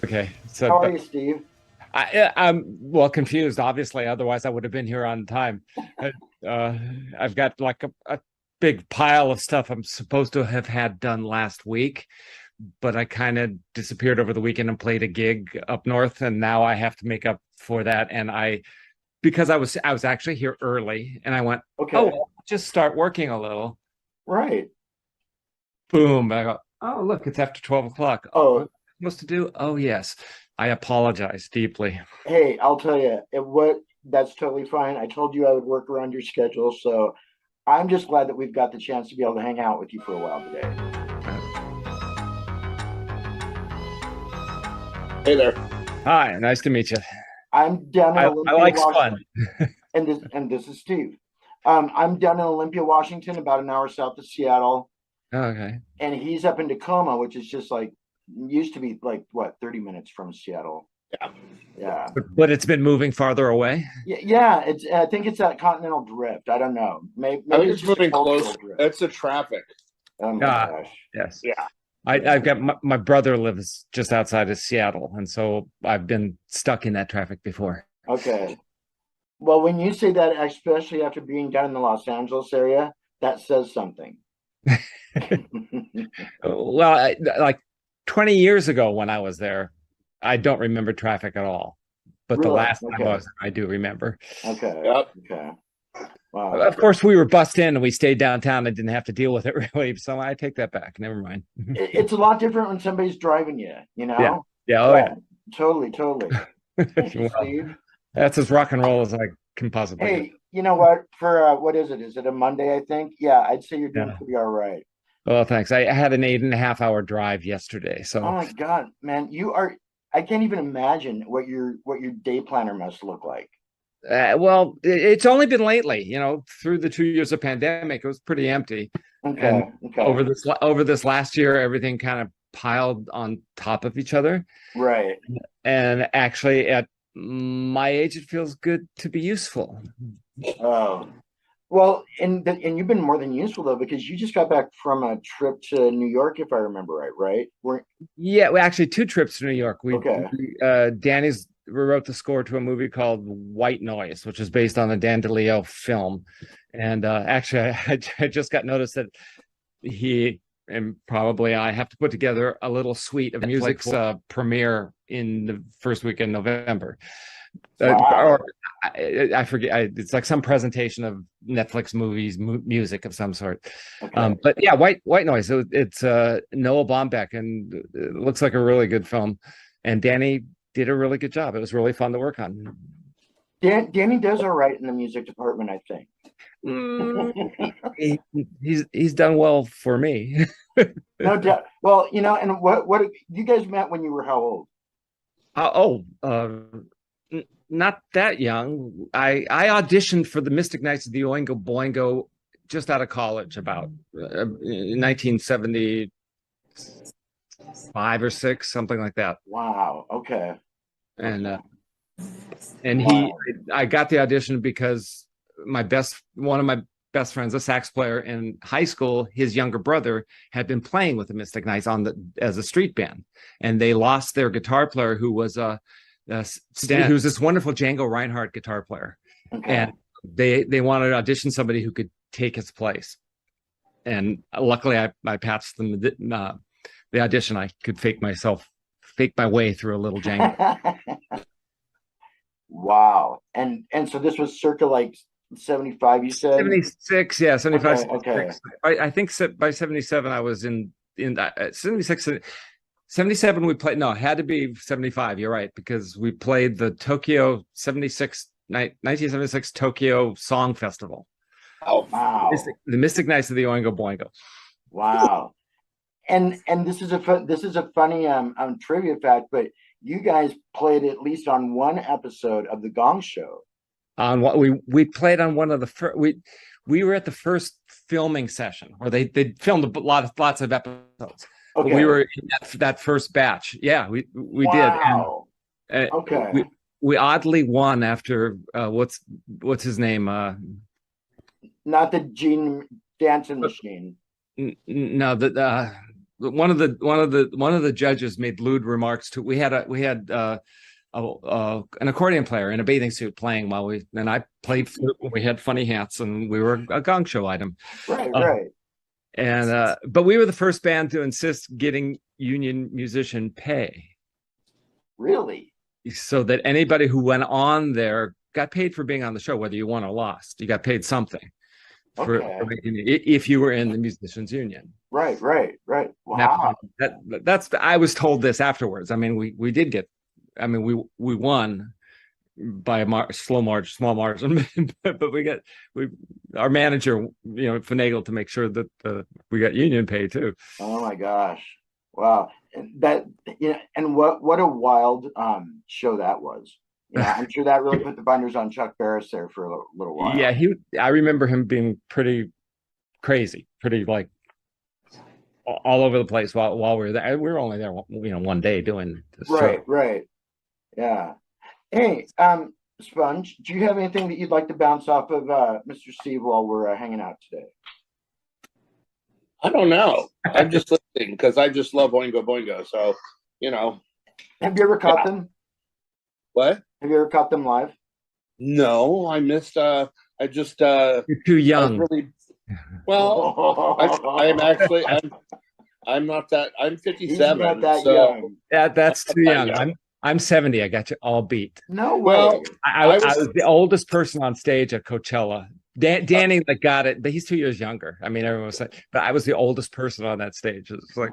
Okay, so how are you, Steve? I'm well confused, obviously. Otherwise, I would have been here on time. I've got like a big pile of stuff I'm supposed to have had done last week, but I kind of disappeared over the weekend and played a gig up north, and now I have to make up for that. And because I was actually here early, and I went, Okay. oh, well, just start working a little. Right. Boom! I go, oh, look, it's after 12 o'clock. Oh, Supposed to do? Oh, yes. I apologize deeply. hey, I'll tell you, that's totally fine. I told you I would work around your schedule, so I'm just glad that we've got the chance to be able to hang out with you for a while today. Hey there. Hi, nice to meet you. I'm down in I Olympia, like Washington, fun. and this is Steve. I'm down in Olympia, Washington, about an hour south of Seattle, Okay. and he's up in Tacoma, which is just like used to be like what 30 minutes from Seattle. Yeah. Yeah. But it's been moving farther away. Yeah. I think it's that continental drift. I don't know. Maybe I think it's it's just a moving cultural close. drift. It's the traffic. Oh my Ah, gosh. yes. Yeah. I've got my brother lives just outside of Seattle, and so I've been stuck in that traffic before. Okay. Well, when you say that, especially after being down in the Los Angeles area, that says something. Well, like 20 years ago when I was there, I don't remember traffic at all. But the Really? last time Okay. I was there, I do remember. Okay. Yep. Okay. Wow. Of course, we were bussed in and we stayed downtown and didn't have to deal with it really. So I take that back. Never mind. It's a lot different when somebody's driving you, you know? Yeah. Yeah. Oh, yeah. Totally, totally. Thank you, Well, Steve. that's as rock and roll as I can possibly Hey, get. you know what? For what is it? Is it a Monday, I think? Yeah, I'd say you're doing Yeah. pretty all right. Well, thanks. I had an 8.5 hour drive yesterday. Oh So, my God, man, I can't even imagine what your day planner must look like. well, it's only been lately, through the 2 years of pandemic, it was pretty empty. And Okay, okay. over this last year, everything kind of piled on top of each other. Right. And actually, at my age, it feels good to be useful. Oh, well, and you've been more than useful though, because you just got back from a trip to New York, if I remember right, right? Yeah, we actually 2 trips to New York. Okay. Danny's wrote the score to a movie called White Noise, which is based on a Dan DeLeo film. And actually, I just got notice that he and probably I have to put together a little suite of music's premiere in the first week in November. Wow. Or I forget. It's like some presentation of Netflix movies, music of some sort. Okay. But yeah, White Noise. So it's Noah Baumbach, and it looks like a really good film. And Danny did a really good job. It was really fun to work on. Danny does all right in the music department, I think. He's done well for me. No doubt. Well, and what you guys met when you were how old? Not that young. I auditioned for the Mystic Knights of the Oingo Boingo just out of college, about 1975 or six, something like that. Wow. Okay. And Wow. I got the audition because one of my best friends, a sax player in high school, his younger brother had been playing with the Mystic Knights as a street band, and they lost their guitar player, who was who's this wonderful Django Reinhardt guitar player. Okay. And they wanted to audition somebody who could take his place. And luckily I passed them the audition. I could fake my way through a little Django. Wow. And so this was circa like 75, you said? 76, yeah, 75, Okay, okay. 76. I think by 77 I was in 76. 77 we played, no, it had to be 75, you're right, because we played the Tokyo 76 1976 Tokyo Song Festival. Oh, wow. The Mystic Nights of the Oingo Boingo. Wow. And this is a funny trivia fact, but you guys played at least on one episode of the Gong Show. On what we played on one of the first, we were at the first filming session where they filmed lots of episodes. Okay. But we were in that first batch. Yeah, we wow. did. And, okay. We oddly won after what's his name? Not the Gene dancing machine. No, one of the judges made lewd remarks to. We had an accordion player in a bathing suit playing and I played flute when we had funny hats and we were a Gong Show item. Right. And but we were the first band to insist getting union musician pay. Really? So that anybody who went on there got paid for being on the show, whether you won or lost. You got paid something for if you were in the musicians union. Right. Wow. That's I was told this afterwards. I mean, we did get. I mean, we won by a small margin, but our manager, finagled to make sure that we got union pay too. Oh my gosh! Wow, and what a wild show that was. Yeah, I'm sure that really put the binders on Chuck Barris there for a little while. Yeah, I remember him being pretty crazy, pretty like all over the place while we were there. We were only there, one day doing this. Right. Yeah. Hey, Sponge, do you have anything that you'd like to bounce off of Mr. Steve while we're hanging out today? I don't know. I'm just listening because I just love Oingo Boingo. So, Have you ever caught them? What? Have you ever caught them live? No, I missed. I just. You're too young. Well, I'm actually. I'm not that. I'm 57. Not that young. That's too young. I'm 70. I got you all beat. No way. Well, I was the oldest person on stage at Coachella. Danny got it, but he's 2 years younger. I mean, everyone was saying, but I was the oldest person on that stage. It's like,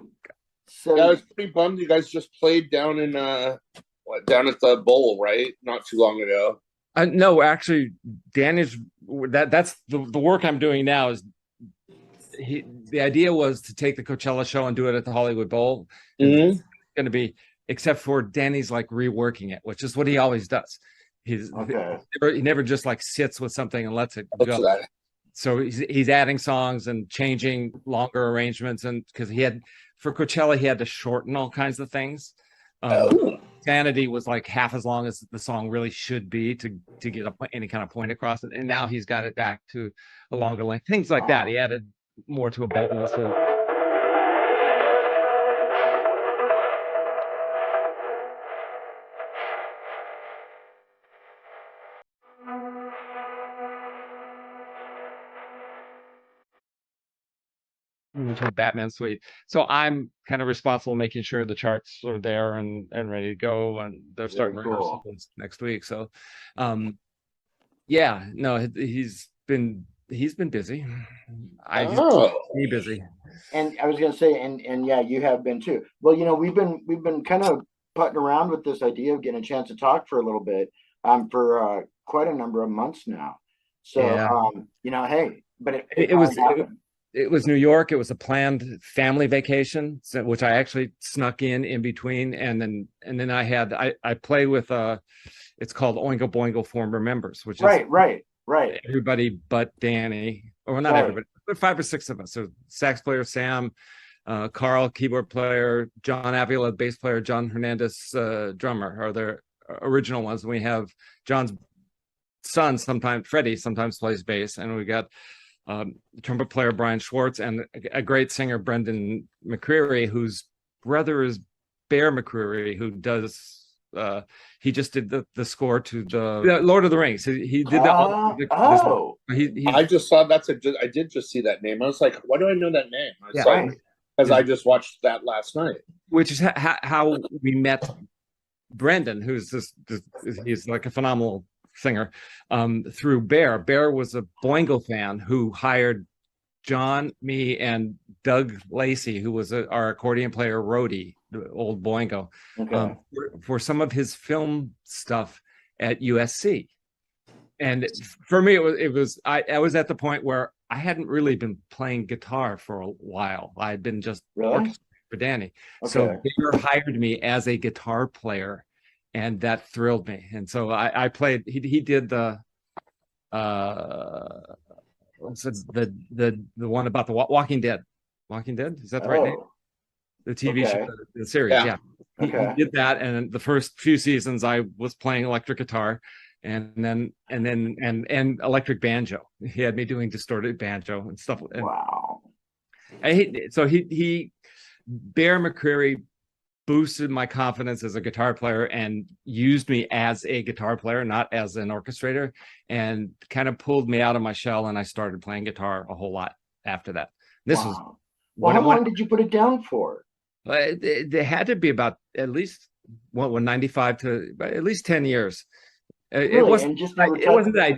I was pretty bummed. You guys just played down in down at the Bowl, right? Not too long ago. No, actually, Danny's that's the work I'm doing now. Is the idea was to take the Coachella show and do it at the Hollywood Bowl. Mm-hmm. It's going to be. Except for Danny's like reworking it, which is what he always does. He never just like sits with something and lets it go. So he's adding songs and changing longer arrangements, and because for Coachella he had to shorten all kinds of things. Sanity was like half as long as the song really should be to get any kind of point across it, and now he's got it back to a longer length. Things like that. He added more to a button. So. Into a Batman suite. So I'm kind of responsible making sure the charts are there and ready to go, and they're starting rehearsals next week. So yeah, no, he's been busy. He's busy. And I was gonna say, and yeah, you have been too. Well, we've been kind of putting around with this idea of getting a chance to talk for a little bit for quite a number of months now. So yeah. Hey, but it was New York. It was a planned family vacation, which I actually snuck in between, and then I play with it's called Oingo Boingo Former Members, which is right. Everybody but Danny, or not everybody, but 5 or 6 of us. So sax player Sam, Carl keyboard player, John Avila bass player, John Hernandez drummer are their original ones. We have John's son Freddie sometimes plays bass, and we got trumpet player Brian Schwartz and a great singer Brendan McCreary, whose brother is Bear McCreary, who does he just did the score to the Lord of the Rings. He did that. I just saw I did just see that name. I was like, why do I know that name? Because I just watched that last night. Which is how we met Brendan, who's he's like a phenomenal singer, through Bear. Bear was a Boingo fan who hired John, me, and Doug Lacey, who was our accordion player, Rhodey, the old Boingo, Okay. for some of his film stuff at USC. And for me, I was at the point where I hadn't really been playing guitar for a while. I had been just Really? for Danny. Okay. So Bear hired me as a guitar player, and that thrilled me. And so I played. He did the the one about the Walking Dead. Walking Dead, is that the right name? The TV show, the series. Yeah. He did that, and the first few seasons I was playing electric guitar, and then electric banjo. He had me doing distorted banjo and stuff. Wow. So he Bear McCreary boosted my confidence as a guitar player and used me as a guitar player, not as an orchestrator, and kind of pulled me out of my shell, and I started playing guitar a whole lot after that. This was well, how long did you put it down for? It had to be about at least 95 to at least 10 years. Really? It wasn't. It wasn't that I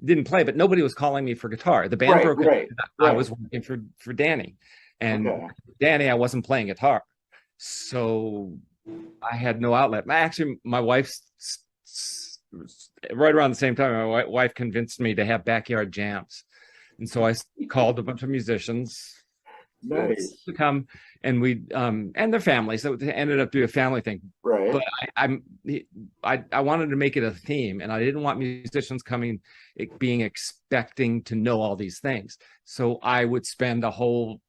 didn't play, but nobody was calling me for guitar. The band broke up. I was working for Danny, and Danny, I wasn't playing guitar, so I had no outlet. Actually, my wife's right around the same time. My wife convinced me to have backyard jams, and so I called a bunch of musicians. Nice. To come, and we and their families, so it ended up being a family thing, right? But I wanted to make it a theme, and I didn't want musicians coming being expecting to know all these things, so I would spend a whole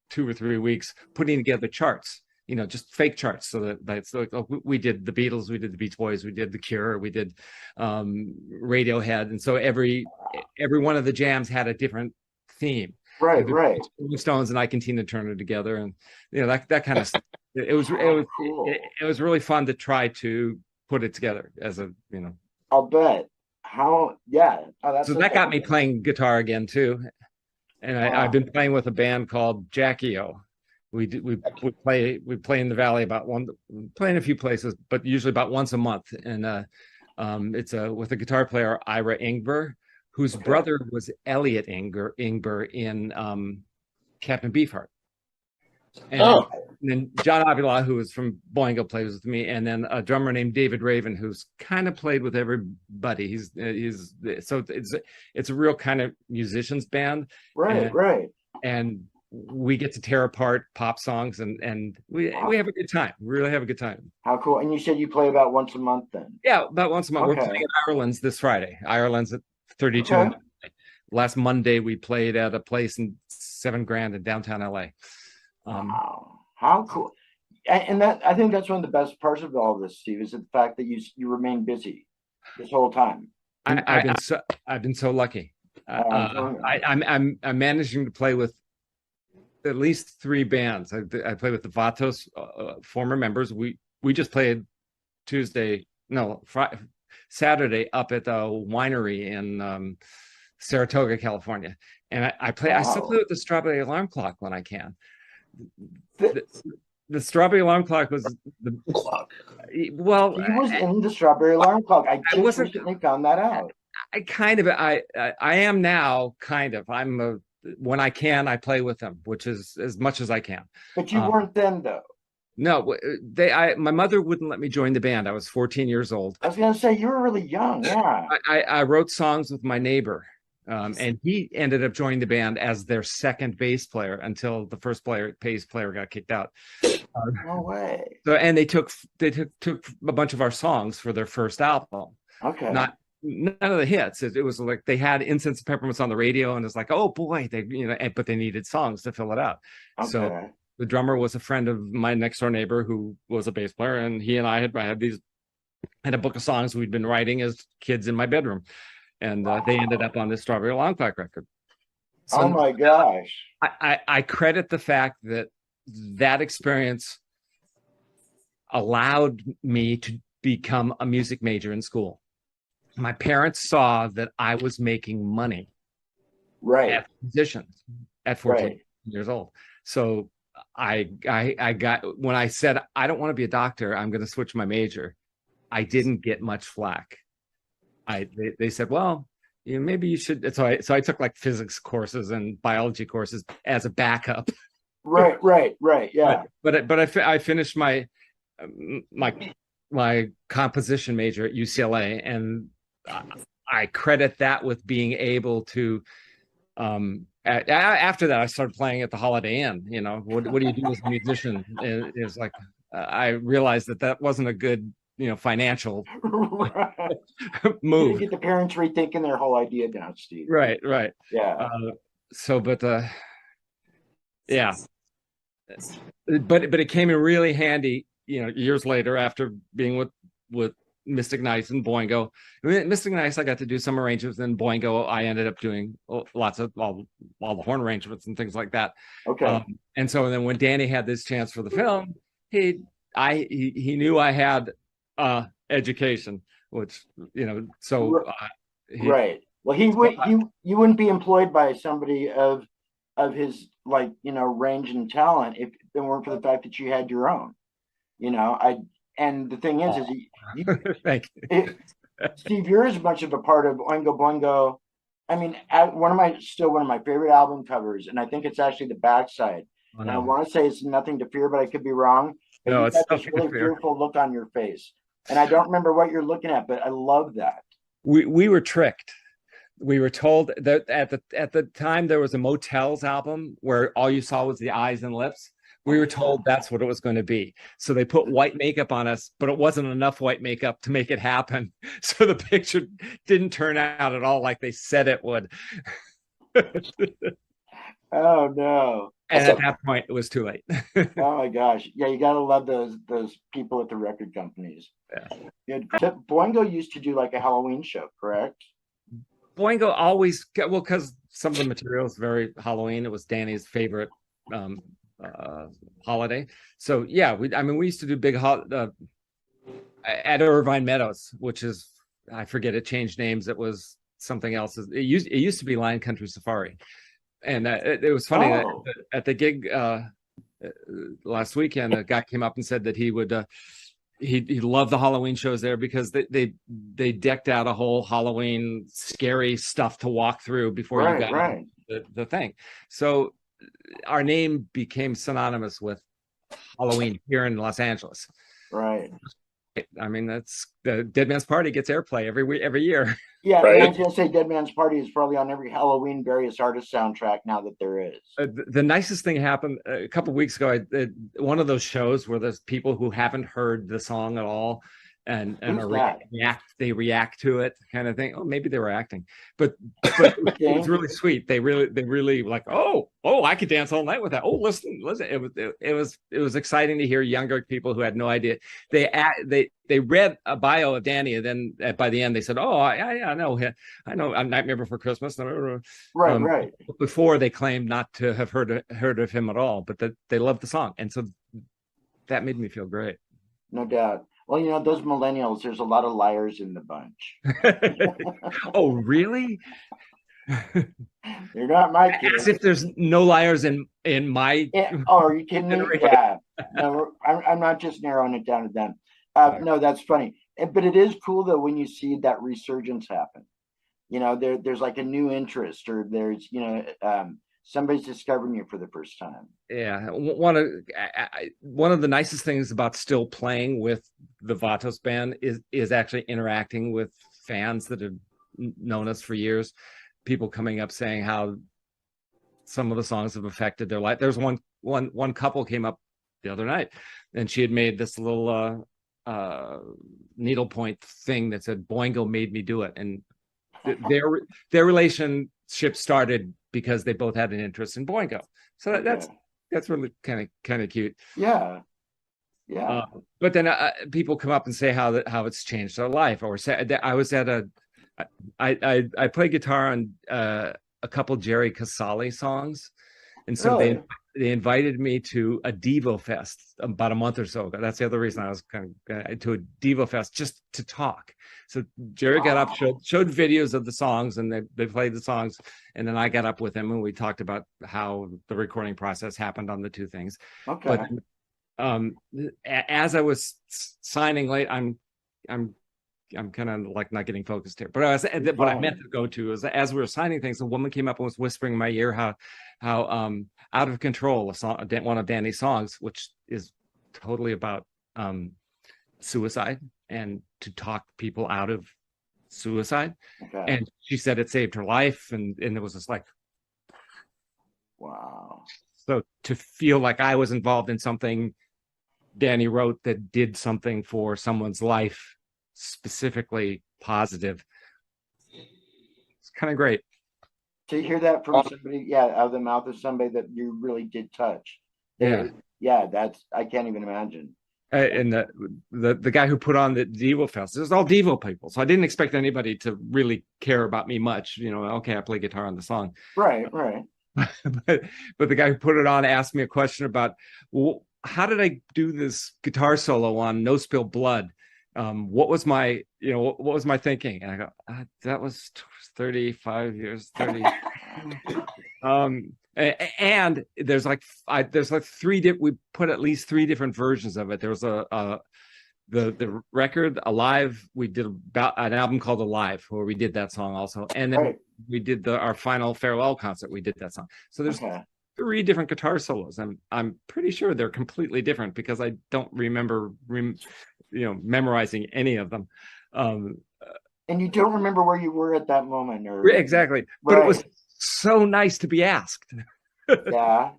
2 or 3 weeks putting together charts, just fake charts, so that we did the Beatles, we did the Beach Boys, we did the Cure, we did Radiohead, and so every one of the jams had a different theme. Right. Stones and Ike Tina Turner together, and that kind of stuff. It was really fun to try to put it together as a I'll bet. So that got me playing guitar again too, and I've been playing with a band called Jackie O. We play in the Valley playing a few places, but usually about once a month, and it's with a guitar player, Ira Ingber, whose brother was Elliot Ingber in Captain Beefheart. And then John Avila, who was from Boingo, plays with me, and then a drummer named David Raven, who's kind of played with everybody. He's so it's a real kind of musicians band. Right. And we get to tear apart pop songs, and we have a good time. We really have a good time. How cool. And you said you play about once a month then? Yeah, about once a month. We're playing at Ireland's this Friday. Ireland's at 32. Last Monday we played at a place in $7 grand in downtown LA. Wow, how cool. And that, I think that's one of the best parts of all of this, Steve, is the fact that you remain busy this whole time. I've been so lucky. I'm managing to play with at least 3 bands. I play with the Vatos former members. We just played Saturday up at the winery in Saratoga, California, and I still play with the Strawberry Alarm Clock when I can. The Strawberry Alarm Clock was the clock. Well, he was in the Strawberry Alarm Clock. I just recently found that out. I am now kind of. When I can, I play with them, which is as much as I can. But you weren't then, though. No, my mother wouldn't let me join the band. I was 14 years old. I was going to say, you were really young. Yeah. I wrote songs with my neighbor, and he ended up joining the band as their second bass player until the first bass player got kicked out. No way. So, and they took a bunch of our songs for their first album. Okay. None of the hits. It was like they had Incense and Peppermints on the radio, and it's like, oh boy, but they needed songs to fill it out. Okay. So the drummer was a friend of my next door neighbor who was a bass player, and he and I had a book of songs we'd been writing as kids in my bedroom, and they ended up on this Strawberry Alarm Clock record. So oh my gosh! I credit the fact that experience allowed me to become a music major in school. My parents saw that I was making money, as musicians at 14 years old. So I got, when I said I don't want to be a doctor, I'm going to switch my major, I didn't get much flack. they said, well, maybe you should. So I took like physics courses and biology courses as a backup. Right. Yeah. I finished my my composition major at UCLA, and I credit that with being able to. After that, I started playing at the Holiday Inn. What do you do as a musician? It was like I realized that wasn't a good financial Right. move. You get the parents rethinking their whole idea now, Steve. Right. Yeah. Yeah, but it came in really handy, years later after being with Mystic Nice and Boingo. Mystic Nice, I got to do some arrangements, and Boingo, I ended up doing lots of all the horn arrangements and things like that. Okay. And so then when Danny had this chance for the film, he knew I had education, which right. Well, you wouldn't be employed by somebody of his range and talent if it weren't for the fact that you had your own. And the thing is thank you. Steve, you're as much of a part of Oingo Boingo. I mean, one of my favorite album covers, and I think it's actually the backside. Oh, and I want to say it's Nothing to Fear, but I could be wrong. But no, it's this really fearful look on your face, and I don't remember what you're looking at, but I love that. We were tricked. We were told that at the time there was a Motels album where all you saw was the eyes and lips. We were told that's what it was going to be. So they put white makeup on us, but it wasn't enough white makeup to make it happen. So the picture didn't turn out at all like they said it would. Oh no. And at that point it was too late. Oh my gosh. Yeah, you gotta love those people at the record companies. Yeah. Boingo used to do like a Halloween show, correct? Boingo always, well, because some of the material is very Halloween. It was Danny's favorite holiday. So yeah, we used to do big at Irvine Meadows, which is, I forget, it changed names. It was something else. It used to be Lion Country Safari, and it was funny that at the gig last weekend, a guy came up and said that he would he loved the Halloween shows there because they decked out a whole Halloween scary stuff to walk through before you got the thing. So our name became synonymous with Halloween here in Los Angeles. Right. I mean, that's the Dead Man's Party gets airplay every year. Yeah, right? I was gonna say Dead Man's Party is probably on every Halloween various artist soundtrack now that there is. The nicest thing happened a couple of weeks ago. One of those shows where there's people who haven't heard the song at all, and they react to it, kind of thing. Oh, maybe they were acting, but it was really sweet. They really like, oh, I could dance all night with that. Oh, listen. It was exciting to hear younger people who had no idea. They read a bio of Danny, and then by the end they said, oh, I know I'm Nightmare Before Christmas. Right. Before they claimed not to have heard of him at all, but that they loved the song, and so that made me feel great. No doubt. Well, those millennials, there's a lot of liars in the bunch. Oh, really? You're not my kids. As if there's no liars in my. Are you kidding me? Yeah. No, I'm not just narrowing it down to them. No, that's funny. But it is cool though when you see that resurgence happen. There's like a new interest, or there's somebody's discovering you for the first time. Yeah, one of the nicest things about still playing with the Vatos band is actually interacting with fans that have known us for years. People coming up saying how some of the songs have affected their life. There's one couple came up the other night, and she had made this little needlepoint thing that said "Boingo made me do it," and their relationship started because they both had an interest in Boingo. So that's really kind of cute. Yeah. But then people come up and say how it's changed their life, or say I was at I play guitar on a couple Jerry Casale songs, and so they invited me to a Devo Fest about a month or so ago. That's the other reason I was kind of to a Devo Fest, just to talk. So Jerry got up, showed videos of the songs, and they played the songs, and then I got up with him and we talked about how the recording process happened on the two things. Okay. But as I was signing late, I'm I'm kind of like not getting focused here. But what I meant to go to is, as we were signing things, a woman came up and was whispering in my ear how Out of Control, one of Danny's songs, which is totally about suicide and to talk people out of suicide. And she said it saved her life, and it was just like, wow. So to feel like I was involved in something Danny wrote that did something for someone's life, specifically positive, it's kind of great. To hear that from somebody, out of the mouth of somebody that you really did touch. That's, I can't even imagine. And the guy who put on the Devo Fest, it was all Devo people, so I didn't expect anybody to really care about me much. Okay, I play guitar on the song, right. but the guy who put it on asked me a question about, well, how did I do this guitar solo on No Spill Blood? What was my thinking? And I go, that was 35 years, 30. And there's like we put at least 3 different versions of it. There was the record Alive. We did about an album called Alive, where we did that song also, and then we did our final farewell concert. We did that song. So there's 3 different guitar solos. I'm pretty sure they're completely different because I don't remember memorizing any of them. And you don't remember where you were at that moment, or exactly. But it was so nice to be asked. Yeah.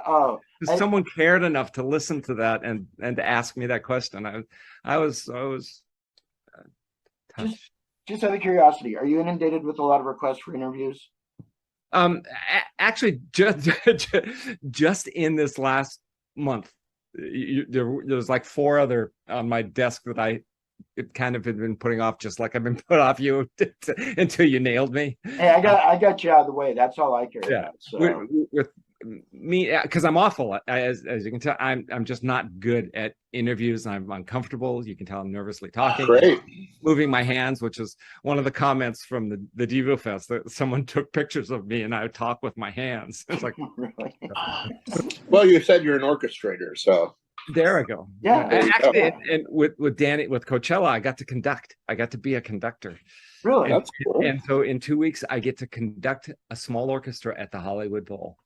Oh, someone cared enough to listen to that and to ask me that question. I was touched. Just out of curiosity, are you inundated with a lot of requests for interviews? Actually, just in this last month, there was like 4 other on my desk that it kind of had been putting off, just like I've been put off you until you nailed me. Hey, I got you out of the way. That's all I care about. So. With me, because I'm awful, as you can tell, I'm just not good at interviews. I'm uncomfortable. You can tell I'm nervously talking. Great. Moving my hands, which is one of the comments from the Devo Fest, that someone took pictures of me and I would talk with my hands. It's like, really? Well, you said you're an orchestrator, so. There I go. Yeah. Actually, and with Danny, with Coachella, I got to conduct. I got to be a conductor. Really? That's cool. And so in 2 weeks, I get to conduct a small orchestra at the Hollywood Bowl.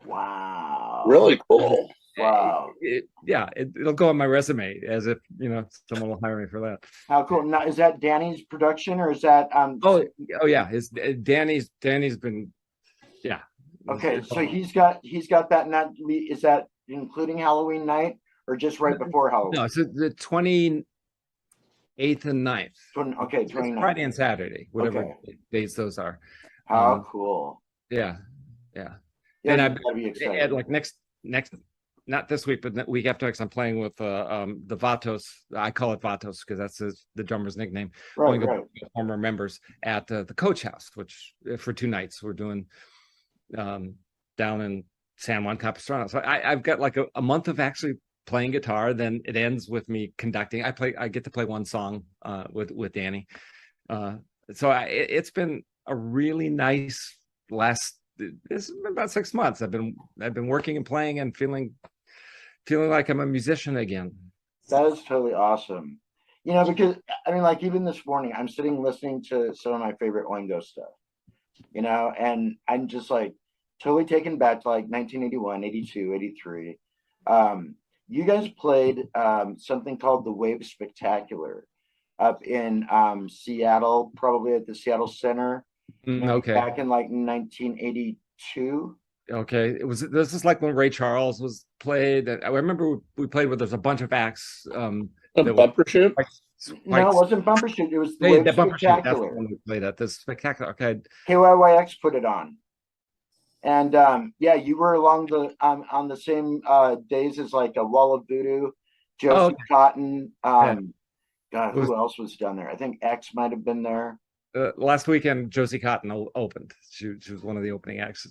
Wow. Really cool. Wow. It'll go on my resume as if someone will hire me for that. How cool! Now, is that Danny's production, or is that Oh yeah, Danny's been Okay, so he's got that. And that is that including Halloween night or just right before Halloween? No, it's the 28th and 9th. Okay, 29th. Friday and Saturday, whatever days those are. How cool! Yeah. Yeah, and I've be excited. like next, not this week, but the week after next, I'm playing with the Vatos. I call it Vatos because that's the drummer's nickname. Right. Former members at the Coach House, which for 2 nights we're doing down in San Juan Capistrano. So I've got like a month of actually playing guitar. Then it ends with me conducting. I get to play 1 song with Danny. So it's been a really nice it's been about 6 months. I've been working and playing and feeling like I'm a musician again. That is totally awesome. Because I mean, like even this morning, I'm sitting listening to some of my favorite Oingo stuff. And I'm just like totally taken back to like 1981, 82, 83. You guys played something called the Wave Spectacular up in Seattle, probably at the Seattle Center. Okay. Back in like 1982. Okay. This is like when Ray Charles was played. I remember we played where there's a bunch of acts. Bumper Shoot? No, it wasn't Bumper Shoot. It was the Wave Spectacular. That's the one we played at. This Spectacular. Okay. KYYX put it on. And you were along the on the same days as like a Wall of Voodoo, Josie Cotton. God, who else was down there? I think X might have been there. Last weekend, Josie Cotton opened. She was one of the opening acts.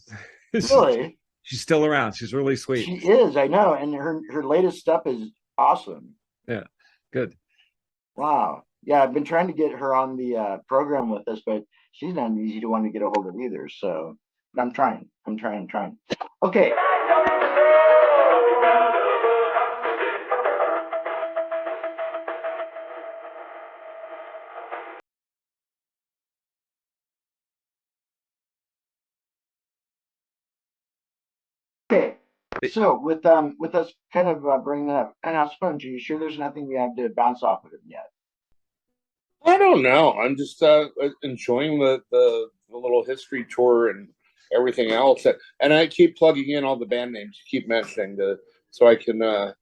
Really? She's still around. She's really sweet. She is, I know. And her latest stuff is awesome. Yeah, good. Wow. Yeah, I've been trying to get her on the program with us, but she's not easy to want to get a hold of either. So I'm trying. Okay. Okay. So with us kind of bringing that up, and now Sponge, are you sure there's nothing we have to bounce off of it yet? I don't know. I'm just enjoying the little history tour and everything else. And I keep plugging in all the band names you keep mentioning so I can.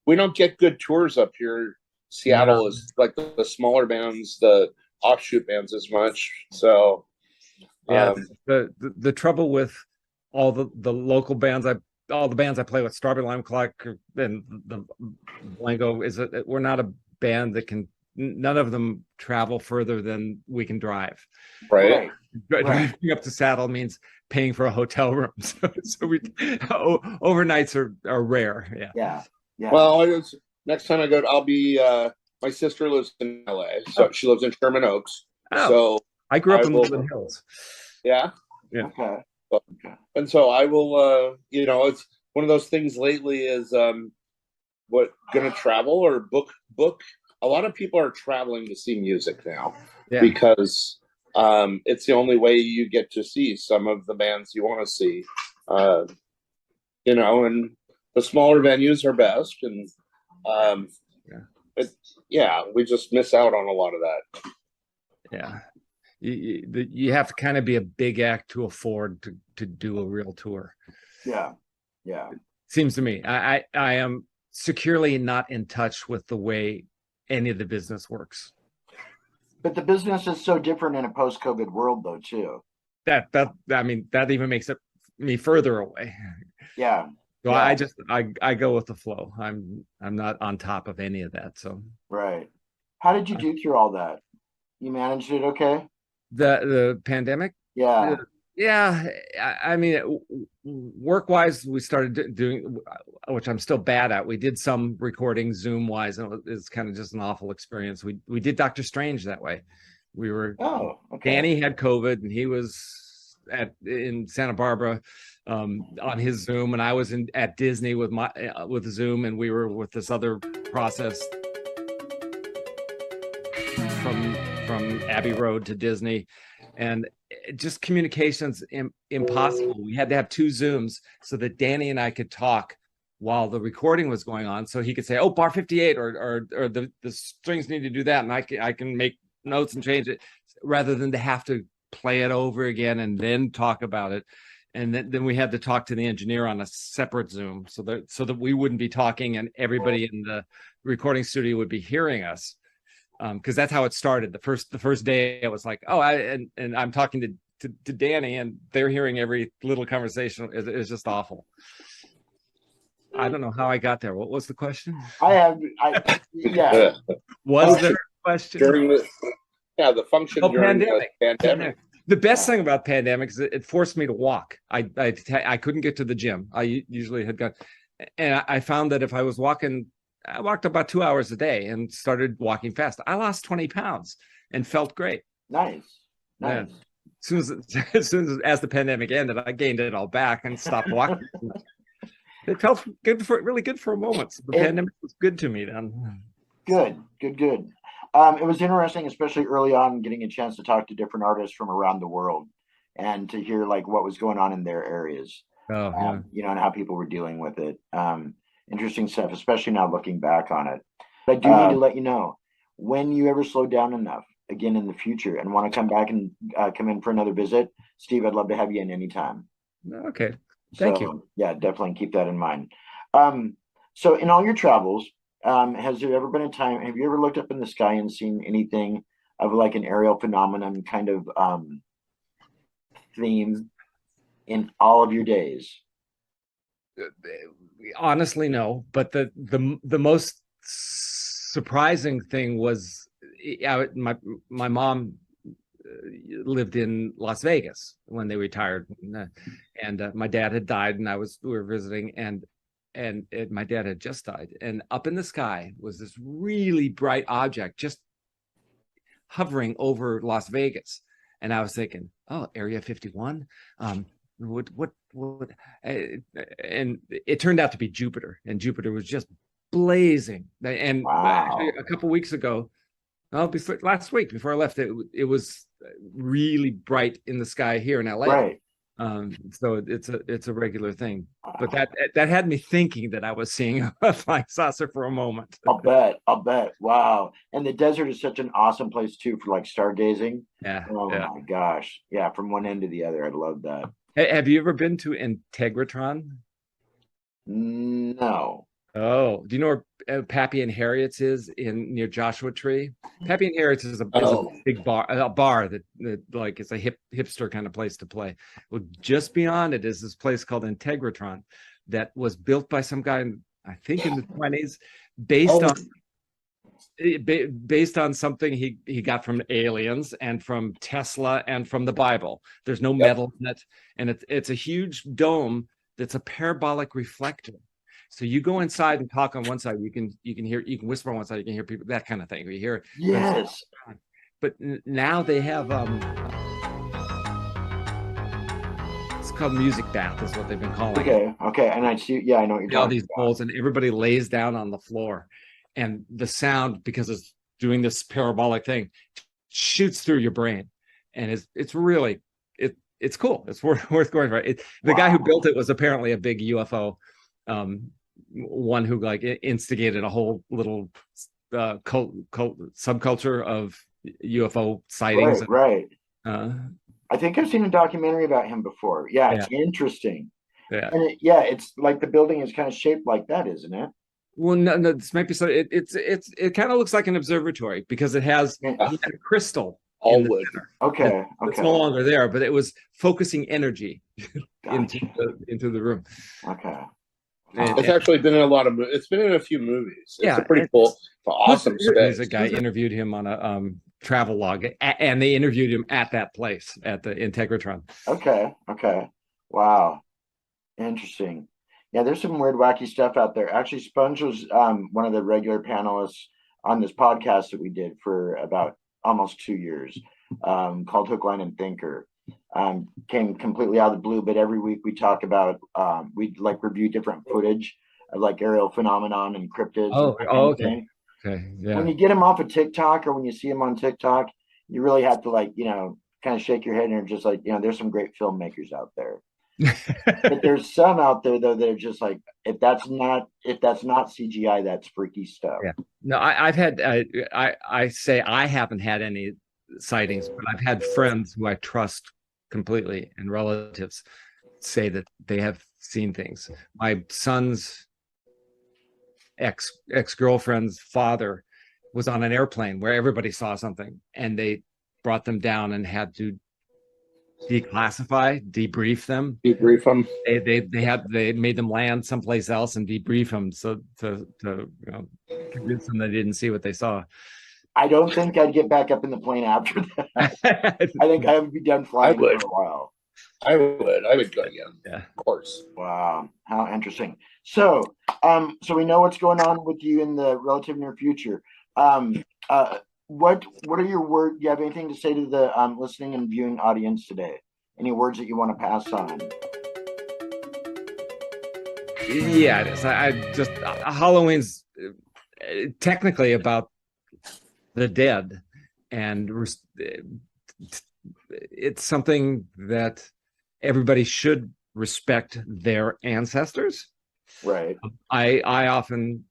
We don't get good tours up here. Seattle is like the smaller bands, the offshoot bands as much. So yeah, the trouble with all the local bands all the bands I play with, Strawberry Lime Clock and the Boingo, is that we're not a band that can. None of them travel further than we can drive. Right. Driving up to Seattle means paying for a hotel room. So we overnights are rare. Yeah. Well, next time I go, I'll be. My sister lives in LA, so she lives in Sherman Oaks. Oh. So I grew up in Woodland Hills. Yeah. Okay. And so I will. It's one of those things lately is gonna travel or book. A lot of people are traveling to see music now because it's the only way you get to see some of the bands you want to see. And the smaller venues are best, and we just miss out on a lot of that. Yeah, you have to kind of be a big act to afford to do a real tour. Yeah. Seems to me. I am securely not in touch with the way any of the business works. But the business is so different in a post-COVID world, though, too. That even makes me further away. Yeah. So I go with the flow. I'm not on top of any of that. So right. How did you do through all that? You managed it okay? The pandemic? Yeah. Yeah. I mean, work-wise, we started doing, which I'm still bad at. We did some recording Zoom-wise, and it's kind of just an awful experience. We did Doctor Strange that way. We were Danny had COVID, and he was in Santa Barbara on his Zoom, and I was at Disney with Zoom, and we were with this other process from Abbey Road to Disney, and just communications impossible. We had to have two Zooms so that Danny and I could talk while the recording was going on, so he could say, "Oh, bar 58," or the strings need to do that, and I can make notes and change it, rather than to have to play it over again and then talk about it. And then we had to talk to the engineer on a separate Zoom so that we wouldn't be talking and everybody in the recording studio would be hearing us. Because that's how it started. The first day it was like, and I'm talking to Danny, and they're hearing every little conversation. It's just awful. I don't know how I got there. What was the question? Was there a question during the function during pandemic? The pandemic. The best thing about pandemic is it forced me to walk. I couldn't get to the gym. I usually had gone, and I found that if I was walking. I walked about 2 hours a day and started walking fast. I lost 20 pounds and felt great. Nice. Yeah. As soon as the pandemic ended, I gained it all back and stopped walking. It felt really good for a moment. So the pandemic was good to me then. Good. It was interesting, especially early on, getting a chance to talk to different artists from around the world and to hear like what was going on in their areas. And how people were dealing with it. Interesting stuff, especially now looking back on it. But I do need to let you know, when you ever slow down enough again in the future and want to come back and come in for another visit, Steve, I'd love to have you in anytime. Okay. Thank you. Yeah, definitely keep that in mind. So in all your travels, has there ever been a time, have you ever looked up in the sky and seen anything of like an aerial phenomenon kind of theme in all of your days? Honestly, no. But the most surprising thing was my mom lived in Las Vegas when they retired, and my dad had died, and we were visiting, and my dad had just died, and up in the sky was this really bright object just hovering over Las Vegas, and I was thinking, oh, Area 51. And it turned out to be Jupiter, and Jupiter was just blazing. And actually, a couple weeks ago, last week before I left, it was really bright in the sky here in LA. Right. So it's a regular thing. But that had me thinking that I was seeing a flying saucer for a moment. I'll bet. Wow. And the desert is such an awesome place too for like stargazing. Yeah. Oh Yeah. my gosh. Yeah, from one end to the other. I love that. Have you ever been to Integratron? No. Oh, do you know where Pappy and Harriet's is near Joshua Tree? Pappy and Harriet's is a big bar, that like it's a hipster kind of place to play. Well, just beyond it is this place called Integratron that was built by some guy, I think in the 20s, based on something he got from aliens and from Tesla and from the Bible. There's no metal in it, and it's a huge dome that's a parabolic reflector. So you go inside and talk on one side, you can whisper on one side, you can hear people, that kind of thing. You hear it. Yes. But now they have it's called music bath is what they've been calling it. Okay. And I see, yeah, I know what you're talking all these bowls, and everybody lays down on the floor, and the sound, because it's doing this parabolic thing, shoots through your brain, and it's really it's cool. It's worth going for. The guy who built it was apparently a big UFO one who like instigated a whole little cult subculture of UFO sightings. Right. I think I've seen a documentary about him before. Yeah, it's interesting. Yeah, and it's like the building is kind of shaped like that, isn't it? Well, no, this might be so. It kind of looks like an observatory because it has a crystal. All wood. Okay. It's no longer there, but it was focusing energy into the room. Okay. It's actually been in a lot of. It's been in a few movies. It's a pretty cool, awesome space. There's a guy interviewed him on a travel log, and they interviewed him at that place at the Integratron. Okay. Wow. Interesting. Yeah, there's some weird, wacky stuff out there. Actually, Sponge was one of the regular panelists on this podcast that we did for about almost 2 years, called Hook, Line, and Thinker. Came completely out of the blue, but every week we talk about we like review different footage of like aerial phenomenon and cryptids. Okay. Yeah. When you get him off of TikTok, or when you see him on TikTok, you really have to like, kind of shake your head and just like, there's some great filmmakers out there. But there's some out there though that are just like, if that's not CGI, that's freaky stuff. Yeah. No, I've had I say I haven't had any sightings, but I've had friends who I trust completely and relatives say that they have seen things. My son's ex-girlfriend's father was on an airplane where everybody saw something, and they brought them down and had to debrief them. They made them land someplace else and debrief them so to convince them they didn't see what they saw. I don't think I'd get back up in the plane after that. I think I would be done flying for a while. I would go again. Yeah, of course. Wow, how interesting. So we know what's going on with you in the relative near future. What are your words? Do you have anything to say to the listening and viewing audience today? Any words that you want to pass on? Yeah, it is. I just Halloween's technically about the dead, and it's something that everybody should respect their ancestors. Right. I often,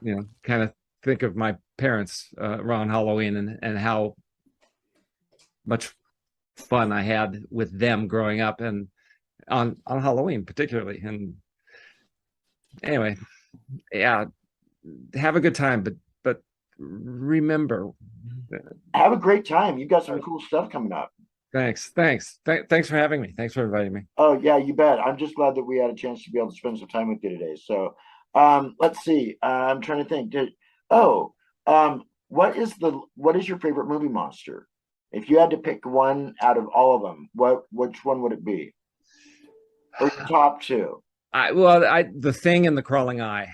kind of think of my parents around Halloween and how much fun I had with them growing up, and on Halloween particularly. And anyway, yeah, have a good time, but remember, have a great time. You've got some cool stuff coming up. Thanks for having me. Thanks for inviting me. Oh yeah, you bet. I'm just glad that we had a chance to be able to spend some time with you today. So let's see. I'm trying to think. What is your favorite movie monster? If you had to pick one out of all of them, which one would it be? Or your top two? The Thing and The Crawling Eye.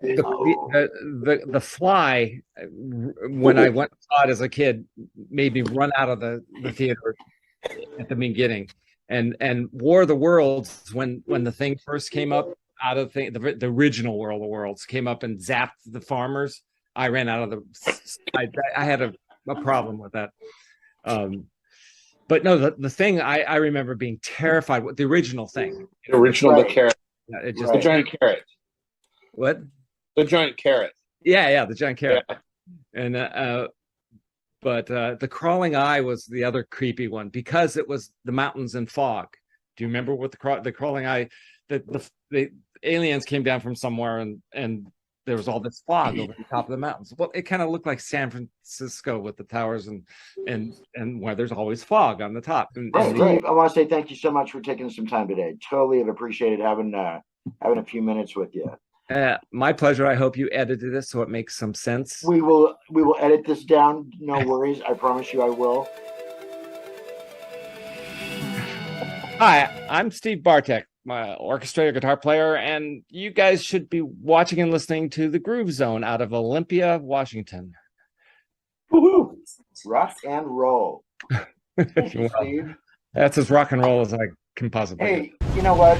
The Fly, when I went and saw it as a kid, made me run out of the theater at the beginning. And War of the Worlds, when The Thing first came up out of the original World of Worlds came up and zapped the farmers, I ran out of I had a problem with that. But no, the thing I remember being terrified with the original thing. The original, Right. the carrot, Yeah, it just the giant carrot, what? the giant carrot. Yeah, the giant carrot. Yeah. And but the crawling eye was the other creepy one because it was the mountains and fog. Do you remember what the crawling eye? The aliens came down from somewhere and there was all this fog over the top of the mountains. Well, it kind of looked like San Francisco with the towers and where there's always fog on the top. And Steve, I want to say thank you so much for taking some time today. Totally have appreciated having a few minutes with you. My pleasure. I hope you edited this so it makes some sense. We will edit this down. No worries. I promise you I will. Hi, I'm Steve BARTEK, my orchestrator, guitar player, and you guys should be watching and listening to the Groove Zone out of Olympia, Washington. Woohoo! Rock and roll. Thank you, Steve. That's as rock and roll as I can possibly. Hey, you know what?